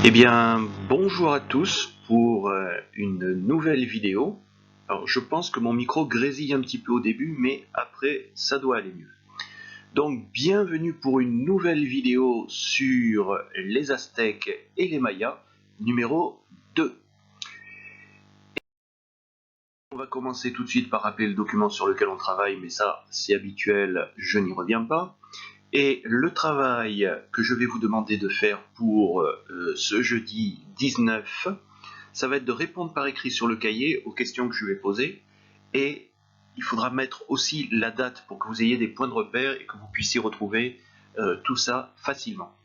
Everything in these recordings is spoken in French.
Eh bien, bonjour à tous pour une nouvelle vidéo. Alors, je pense que mon micro grésille un petit peu au début, mais après, ça doit aller mieux. Donc, bienvenue pour une nouvelle vidéo sur les Aztèques et les Mayas, numéro 2. On va commencer tout de suite par rappeler le document sur lequel on travaille, mais ça, c'est habituel, je n'y reviens pas. Et le travail que je vais vous demander de faire pour ce jeudi 19, ça va être de répondre par écrit sur le cahier aux questions que je vais poser. Et il faudra mettre aussi la date pour que vous ayez des points de repère et que vous puissiez retrouver tout ça facilement.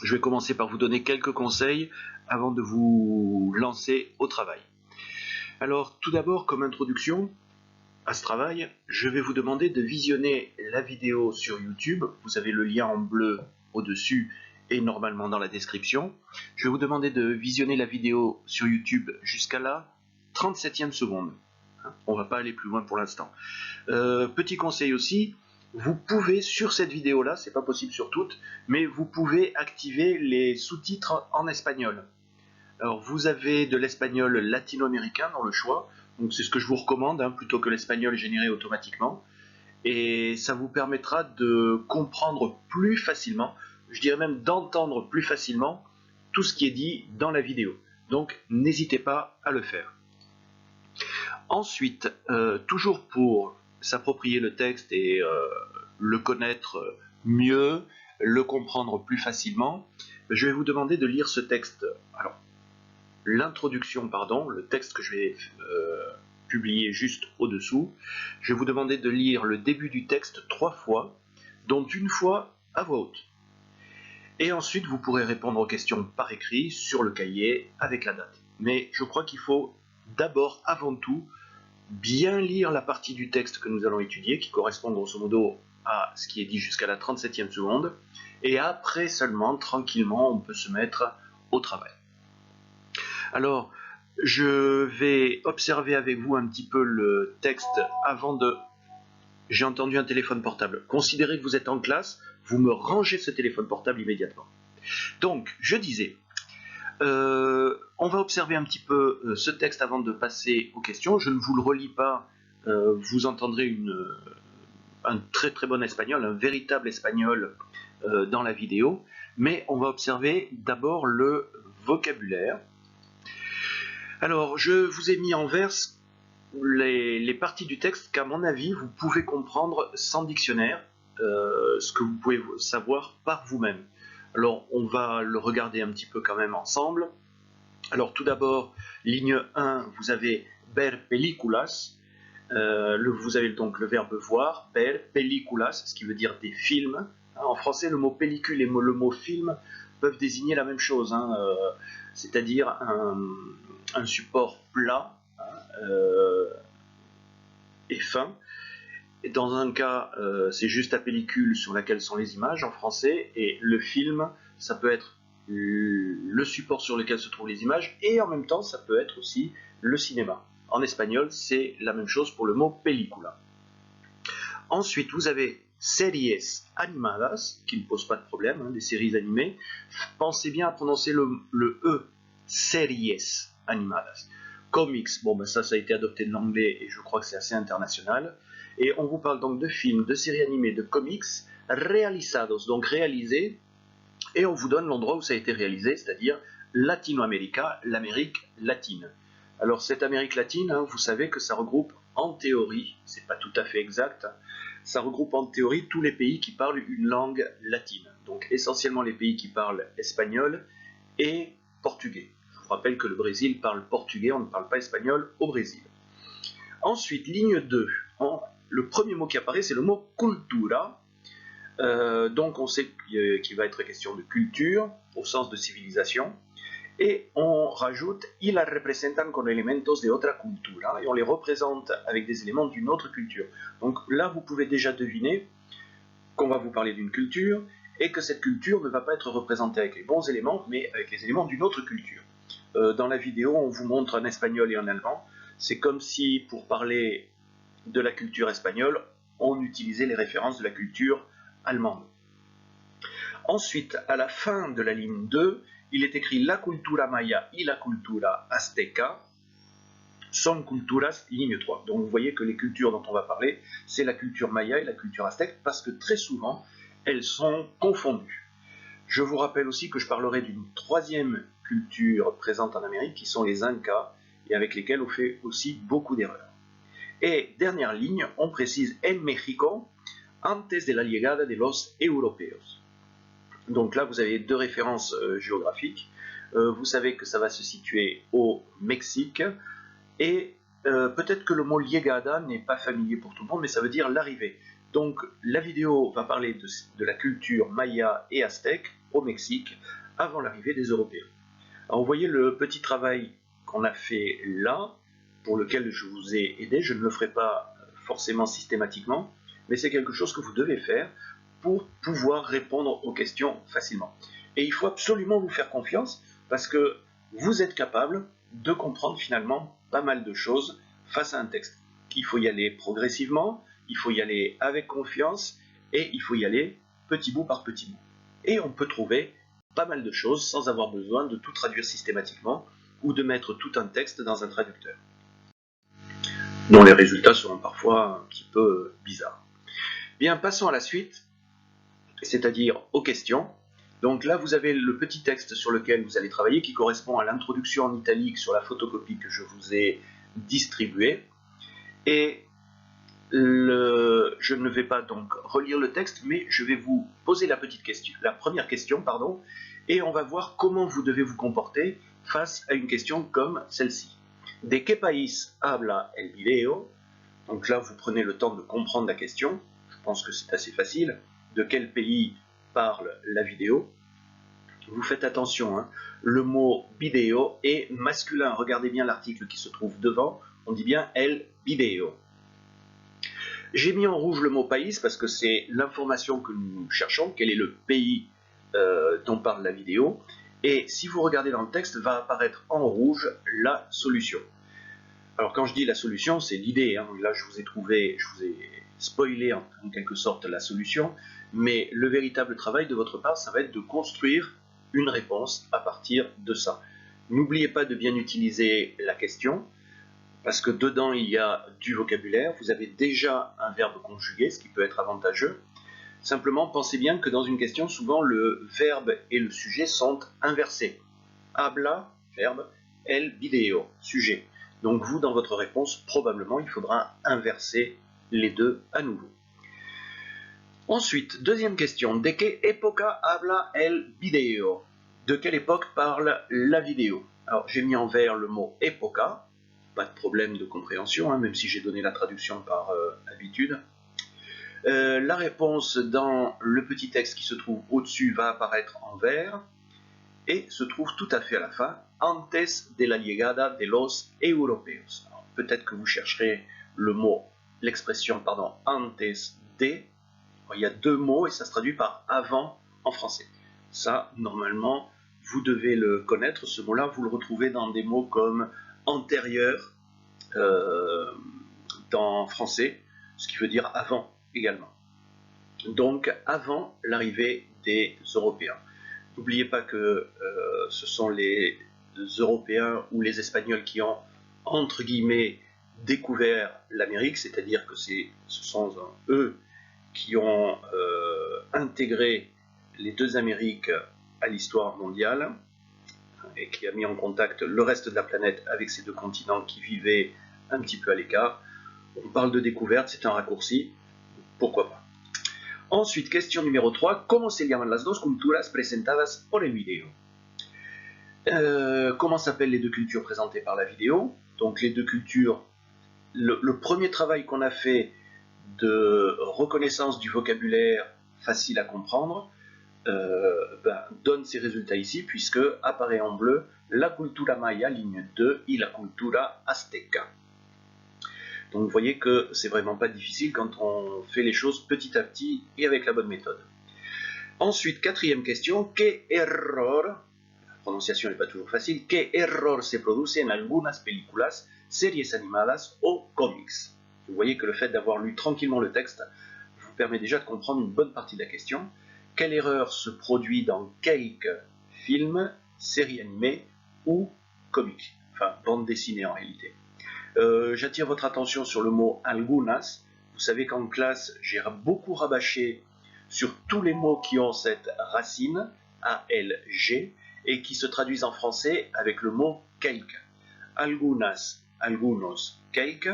Je vais commencer par vous donner quelques conseils avant de vous lancer au travail. Alors, tout d'abord, comme introduction à ce travail, je vais vous demander de visionner la vidéo sur YouTube. Vous avez le lien en bleu au-dessus et normalement dans la description. Je vais vous demander de visionner la vidéo sur YouTube jusqu'à la 37e seconde. On ne va pas aller plus loin pour l'instant. Petit conseil aussi, vous pouvez sur cette vidéo-là, c'est pas possible sur toutes, mais vous pouvez activer les sous-titres en espagnol. Alors vous avez de l'espagnol latino-américain dans le choix, donc c'est ce que je vous recommande, plutôt que l'espagnol généré automatiquement. Et ça vous permettra de comprendre plus facilement, je dirais même d'entendre plus facilement tout ce qui est dit dans la vidéo. Donc n'hésitez pas à le faire. Ensuite, toujours pour s'approprier le texte et le connaître mieux, le comprendre plus facilement, je vais vous demander de lire ce texte. Alors, l'introduction, pardon, le texte que je vais publier juste au-dessous. Je vais vous demander de lire le début du texte 3 fois, dont une fois à voix haute. Et ensuite, vous pourrez répondre aux questions par écrit sur le cahier avec la date. Mais je crois qu'il faut d'abord, avant tout, bien lire la partie du texte que nous allons étudier, qui correspond grosso modo à ce qui est dit jusqu'à la 37e seconde. Et après seulement, tranquillement, on peut se mettre au travail. Alors, je vais observer avec vous un petit peu le texte avant de... J'ai entendu un téléphone portable. Considérez que vous êtes en classe, vous me rangez ce téléphone portable immédiatement. Donc, je disais, on va observer un petit peu ce texte avant de passer aux questions. Je ne vous le relis pas, vous entendrez un très très bon espagnol, un véritable espagnol dans la vidéo, mais on va observer d'abord le vocabulaire. Alors, je vous ai mis en verse les parties du texte qu'à mon avis, vous pouvez comprendre sans dictionnaire, ce que vous pouvez savoir par vous-même. Alors, on va le regarder un petit peu quand même ensemble. Alors, tout d'abord, ligne 1, vous avez ver películas. Vous avez donc le verbe voir, ver películas, ce qui veut dire des films. En français, le mot pellicule et le mot film peuvent désigner la même chose, c'est-à-dire un support plat et fin. Et dans un cas, c'est juste la pellicule sur laquelle sont les images en français, et le film, ça peut être le support sur lequel se trouvent les images, et en même temps, ça peut être aussi le cinéma. En espagnol, c'est la même chose pour le mot película. Ensuite, vous avez series animadas, qui ne posent pas de problème, des séries animées. Pensez bien à prononcer le E, series animadas. Comics, bon ben ça a été adopté de l'anglais et je crois que c'est assez international. Et on vous parle donc de films, de séries animées, de comics, realizados, donc réalisés, et on vous donne l'endroit où ça a été réalisé, c'est-à-dire Latinoamérica, l'Amérique latine. Alors cette Amérique latine, vous savez que ça regroupe en théorie, c'est pas tout à fait exact, ça regroupe en théorie tous les pays qui parlent une langue latine, donc essentiellement les pays qui parlent espagnol et portugais. Je vous rappelle que le Brésil parle portugais, on ne parle pas espagnol au Brésil. Ensuite, ligne 2, le premier mot qui apparaît, c'est le mot cultura. Donc on sait qu'il va être question de culture, au sens de civilisation. Et on rajoute « y la representan con elementos de otra cultura » et on les représente avec des éléments d'une autre culture. Donc là, vous pouvez déjà deviner qu'on va vous parler d'une culture et que cette culture ne va pas être représentée avec les bons éléments, mais avec les éléments d'une autre culture. Dans la vidéo, on vous montre un espagnol et un allemand. C'est comme si, pour parler de la culture espagnole, on utilisait les références de la culture allemande. Ensuite, à la fin de la ligne 2, il est écrit la cultura maya y la cultura azteca son culturas, ligne 3. Donc vous voyez que les cultures dont on va parler, c'est la culture maya et la culture aztèque, parce que très souvent, elles sont confondues. Je vous rappelle aussi que je parlerai d'une troisième culture présente en Amérique, qui sont les Incas, et avec lesquels on fait aussi beaucoup d'erreurs. Et dernière ligne, on précise en México, antes de la llegada de los europeos. Donc là, vous avez deux références géographiques. Vous savez que ça va se situer au Mexique, et peut-être que le mot llegada n'est pas familier pour tout le monde, mais ça veut dire l'arrivée. Donc la vidéo va parler de la culture maya et aztèque au Mexique avant l'arrivée des Européens. Alors vous voyez le petit travail qu'on a fait là, pour lequel je vous ai aidé. Je ne le ferai pas forcément systématiquement, mais c'est quelque chose que vous devez faire pour pouvoir répondre aux questions facilement. Et il faut absolument vous faire confiance, parce que vous êtes capable de comprendre finalement pas mal de choses face à un texte. Il faut y aller progressivement, il faut y aller avec confiance, et il faut y aller petit bout par petit bout. Et on peut trouver pas mal de choses sans avoir besoin de tout traduire systématiquement ou de mettre tout un texte dans un traducteur, dont les résultats seront parfois un petit peu bizarres. Bien, passons à la suite, c'est-à-dire aux questions. Donc là, vous avez le petit texte sur lequel vous allez travailler, qui correspond à l'introduction en italique sur la photocopie que je vous ai distribuée. Et je ne vais pas donc relire le texte, mais je vais vous poser la première question, et on va voir comment vous devez vous comporter face à une question comme celle-ci. ¿De qué país habla el video? Donc là, vous prenez le temps de comprendre la question. Je pense que c'est assez facile. De quel pays parle la vidéo? Vous faites attention, hein, le mot video est masculin. Regardez bien l'article qui se trouve devant. On dit bien el video. J'ai mis en rouge le mot pays parce que c'est l'information que nous cherchons. Quel est le pays dont parle la vidéo? Et si vous regardez dans le texte, va apparaître en rouge la solution. Alors quand je dis la solution, c'est l'idée. Hein. Là, je vous ai spoilé en quelque sorte la solution. Mais le véritable travail de votre part, ça va être de construire une réponse à partir de ça. N'oubliez pas de bien utiliser la question, parce que dedans il y a du vocabulaire. Vous avez déjà un verbe conjugué, ce qui peut être avantageux. Simplement, pensez bien que dans une question, souvent le verbe et le sujet sont inversés. Habla, verbe, el video, sujet. Donc vous, dans votre réponse, probablement, il faudra inverser les deux à nouveau. Ensuite, deuxième question. ¿De qué época habla el video? De quelle époque parle la vidéo? Alors, j'ai mis en vert le mot época. Pas de problème de compréhension, hein, même si j'ai donné la traduction par habitude. La réponse dans le petit texte qui se trouve au-dessus va apparaître en vert et se trouve tout à fait à la fin, antes de la llegada de los europeos. Peut-être que vous chercherez l'expression antes de. Il y a deux mots et ça se traduit par avant en français. Ça, normalement, vous devez le connaître. Ce mot-là, vous le retrouvez dans des mots comme antérieur dans français, ce qui veut dire avant également. Donc, avant l'arrivée des Européens. N'oubliez pas que ce sont les Européens ou les Espagnols qui ont, entre guillemets, découvert l'Amérique, c'est-à-dire que ce sont eux qui ont intégré les deux Amériques à l'histoire mondiale et qui a mis en contact le reste de la planète avec ces deux continents qui vivaient un petit peu à l'écart. On parle de découverte, c'est un raccourci, pourquoi pas. Ensuite, question numéro 3. ¿Cómo se llaman las dos culturas presentadas por el video? Comment s'appellent les deux cultures présentées par la vidéo? Donc les deux cultures, le premier travail qu'on a fait de reconnaissance du vocabulaire facile à comprendre donne ces résultats ici, puisque apparaît en bleu la cultura maya, ligne 2, et la cultura azteca. Donc vous voyez que c'est vraiment pas difficile quand on fait les choses petit à petit et avec la bonne méthode. Ensuite, quatrième question, ¿qué error, la prononciation n'est pas toujours facile, ¿qué error se produce en algunas películas, series animadas o cómics? Vous voyez que le fait d'avoir lu tranquillement le texte vous permet déjà de comprendre une bonne partie de la question. quelle erreur se produit dans quelques films, séries animées ou comics, enfin bande dessinée en réalité. J'attire votre attention sur le mot algunas. Vous savez qu'en classe, j'ai beaucoup rabâché sur tous les mots qui ont cette racine, A-L-G, et qui se traduisent en français avec le mot quelque. Algunas, algunos, quelque,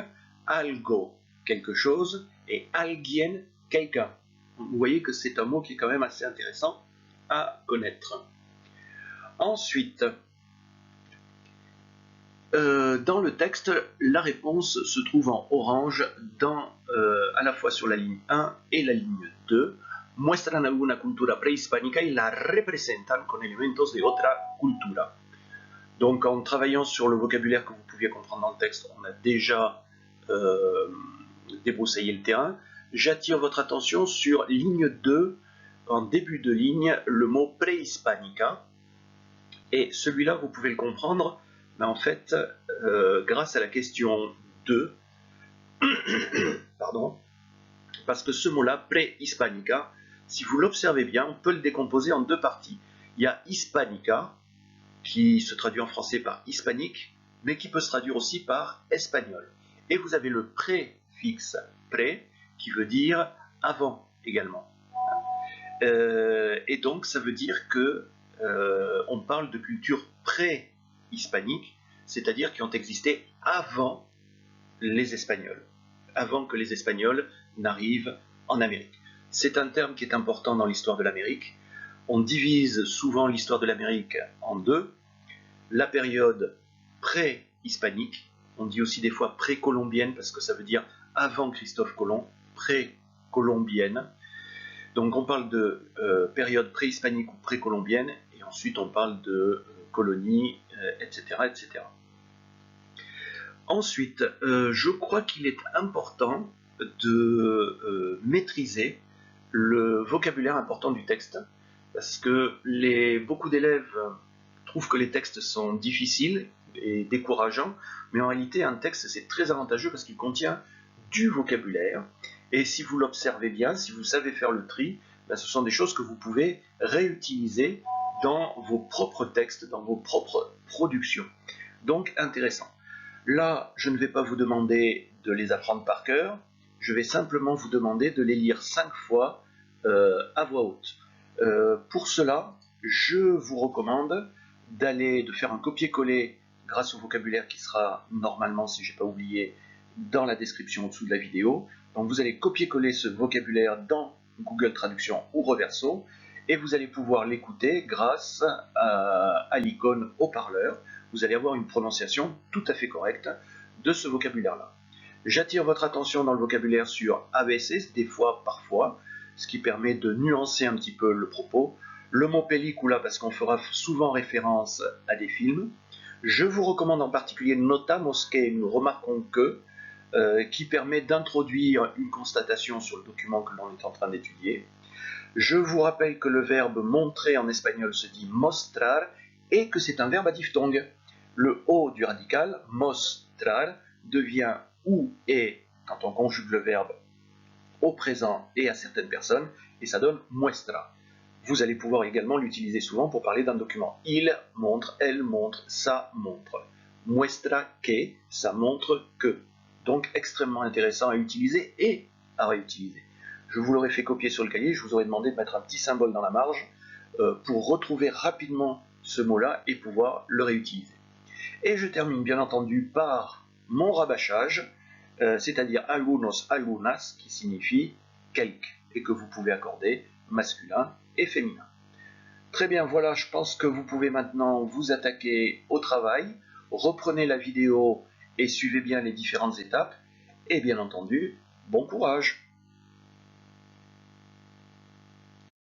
algo, quelque chose, et alguien, quelqu'un. Vous voyez que c'est un mot qui est quand même assez intéressant à connaître. Ensuite, dans le texte, la réponse se trouve en orange à la fois sur la ligne 1 et la ligne 2. Muestran alguna cultura prehispánica y la representan con elementos de otra cultura. Donc en travaillant sur le vocabulaire que vous pouviez comprendre dans le texte, on a déjà débroussaillé le terrain. J'attire votre attention sur ligne 2, en début de ligne, le mot prehispánica. Et celui-là, vous pouvez le comprendre, mais en fait, grâce à la question 2, pardon, parce que ce mot-là, prehispánica, si vous l'observez bien, on peut le décomposer en deux parties. Il y a hispanica, qui se traduit en français par hispanique, mais qui peut se traduire aussi par espagnol. Et vous avez le préfixe pré, qui veut dire avant également. Et donc, ça veut dire que on parle de cultures pré-hispaniques, c'est-à-dire qui ont existé avant les Espagnols, avant que les Espagnols n'arrivent en Amérique. C'est un terme qui est important dans l'histoire de l'Amérique. On divise souvent l'histoire de l'Amérique en deux. La période pré-hispanique, on dit aussi des fois pré-colombienne parce que ça veut dire avant Christophe Colomb, pré-colombienne. Donc on parle de période préhispanique ou précolombienne et ensuite on parle de colonies, etc., etc. Ensuite, je crois qu'il est important de maîtriser le vocabulaire important du texte parce que beaucoup d'élèves trouvent que les textes sont difficiles et décourageants, mais en réalité un texte c'est très avantageux parce qu'il contient du vocabulaire et si vous l'observez bien, si vous savez faire le tri, ben, ce sont des choses que vous pouvez réutiliser dans vos propres textes, dans vos propres productions. Donc intéressant. Là, je ne vais pas vous demander de les apprendre par cœur, je vais simplement vous demander de les lire 5 fois à voix haute. Pour cela, je vous recommande de faire un copier-coller grâce au vocabulaire qui sera normalement, si je n'ai pas oublié, dans la description au-dessous de la vidéo. Donc vous allez copier-coller ce vocabulaire dans Google Traduction ou Reverso et vous allez pouvoir l'écouter grâce à l'icône haut-parleur. Vous allez avoir une prononciation tout à fait correcte de ce vocabulaire-là. J'attire votre attention dans le vocabulaire sur ABC, des fois, parfois, ce qui permet de nuancer un petit peu le propos. Le mot pellicula, parce qu'on fera souvent référence à des films. Je vous recommande en particulier notamos que, nous remarquons que, qui permet d'introduire une constatation sur le document que l'on est en train d'étudier. Je vous rappelle que le verbe montrer en espagnol se dit mostrar et que c'est un verbe à diphtongue. Le O du radical, mostrar, devient ou et quand on conjugue le verbe au présent et à certaines personnes, et ça donne muestra. Vous allez pouvoir également l'utiliser souvent pour parler d'un document. Il montre, elle montre, ça montre. Muestra que, ça montre que. Donc extrêmement intéressant à utiliser et à réutiliser. Je vous l'aurais fait copier sur le cahier, je vous aurais demandé de mettre un petit symbole dans la marge pour retrouver rapidement ce mot-là et pouvoir le réutiliser. Et je termine bien entendu par mon rabâchage, c'est-à-dire algunos, algunas, qui signifie quelques, et que vous pouvez accorder masculin et féminin. Très bien, voilà, je pense que vous pouvez maintenant vous attaquer au travail, reprenez la vidéo et suivez bien les différentes étapes, et bien entendu, bon courage!